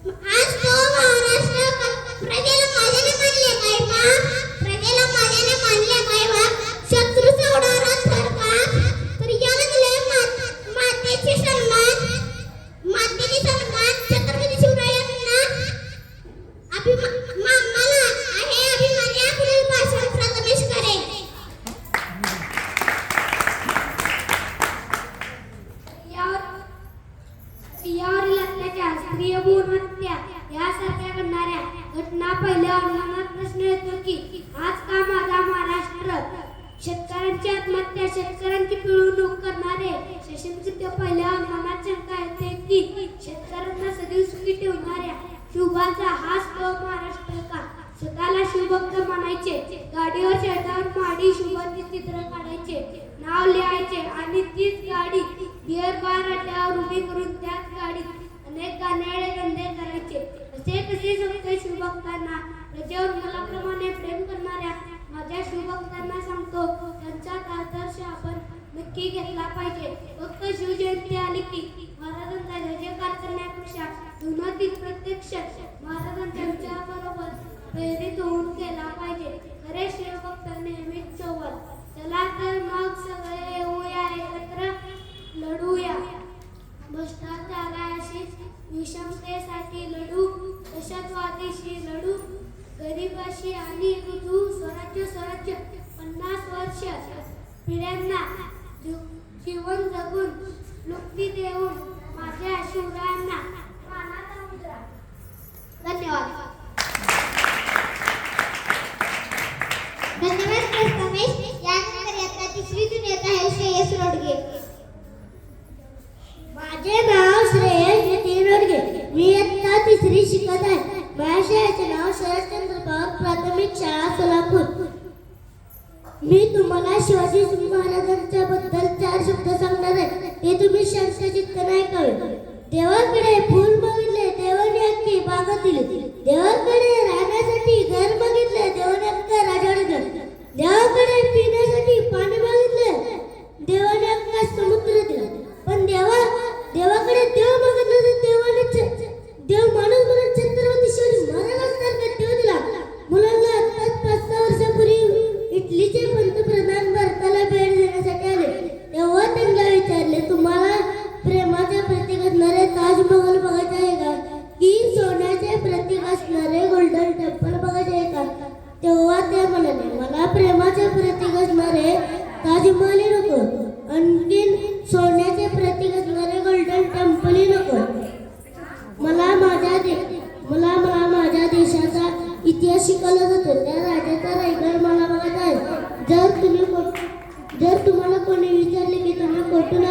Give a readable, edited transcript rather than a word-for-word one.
आज तो महाराष्ट्र प्रजेला माझ्याने मानले काय बा प्रजेला माझ्याने मानले काय बा शत्रू सोडवणार तर का तर याला दिले मातेचे सन्मान छत्रपती शिवरायांना मला आहे अभिमानी पुढील भाषण प्रथमेश करे. स्त्रियावरील अत्याचार, स्त्रिय भ्रूण हत्या यासारख्या घडणाऱ्या घटना पहिल्या अनुमानात प्रश्न येतो की आज का माझा महाराष्ट्र शेतकऱ्यांची आत्महत्या, शेतकऱ्यांची पिळवणूक करणारे सशस्त्र पहिल्या अनुमानात शंका येते की शेतकऱ्यांना सदैव सुखी ठेवणाऱ्या शिवबाचा हाच तो महाराष्ट्र का. स्वतःला शिवभक्त म्हणायचे, गाडीवर शेतावर माडी शिवबाचे चित्र काढायचे, नाव लिहायचे आणि तीच गाडी बिअर बार अड्ड्यावर उभी करून त्याच गाडीत अनेक गाण्याळे धंदे करायचे. असे कसे शक्य शिवभक्तांना प्रजेवर मुलाप्रमाणे प्रेम करणाऱ्या माझ्या शिवभक्तांना सांगतो त्यांचा आदर्श आपण नक्की घेतला पाहिजे. फक्त शिवजयंती आली की महाराजांचा जयजयकार करण्यापेक्षा जीवनातील प्रत्यक्ष महाराजांच्या विचाराबरोबर प्रेरित होऊन केला पाहिजे. खरे शिवभक्त नेहमीच चौवल. चला तर मग सगळे येऊया एकत्र लढूया भ्रष्टाचाराशी, विषमतेसाठी लढू, दहशतवादाशी लढू, गरिबाशी आणि रुजू स्वराज्य 50 वर्ष पिढ्यांना जीवन जगून मुक्ती देऊन माझ्या शिवरायांना मानाचा मुद्रा. धन्यवाद. धन्यवाद प्रथमेश. यानंतर यात्रा तिसरीतून येत आहे श्रेयस रोडगे. माझे नाव श्रेयस नितीन रोडगे. मी इयत्ता तिसरी शिकत आहे. माझ्या शाळेचे नाव शरदचंद्र पवार प्राथमिक शाळा सोलापूर. मी तुम्हाला शिवाजी महाराजांच्या बद्दल 4 शब्द सांगणार आहे. ते तुम्ही शांतचित्ताने ऐकावे. देवाकडे फूल मागितले, देवाने अख्खी बाग दिली. देवाकडे राहण्यासाठी घर मागितले, देवाने अख्खा राजवाडा दिला. देवाकडे पिण्यासाठी पाणी मागितले, देवाने अख्खा समुद्र दिला. पण देवाकडे देव मागितले तर देवाने देव माणूस म्हणून छत्रपती शिवाजी महाराजांसारखा देव दिला. मुलांना आत्ताच 5-6 वर्षापूर्वी इटलीचे पंतप्रधान भारताला भेट देण्यासाठी आले. तेव्हा त्यांना विचारले, तुम्हाला प्रेमाचे प्रतीक असणारे ताजमहल बघायचे आहे का, की सोन्याचे प्रतीक असणारे गोल्डन टेम्पल बघायचे आहे का. तेव्हा ते म्हणाले, मला प्रेमाचे प्रतीक असणारे ताजमहल नको, आणखीन सोन्याचे प्रतीक असणारे गोल्डन टेम्पल नको. मला माझ्या देशाचा इतिहास शिकवला जातो. त्या राजाचा रायगड मला बघायचा आहे. जर तुम्हाला कोणी विचारले की तुम्ही कुठून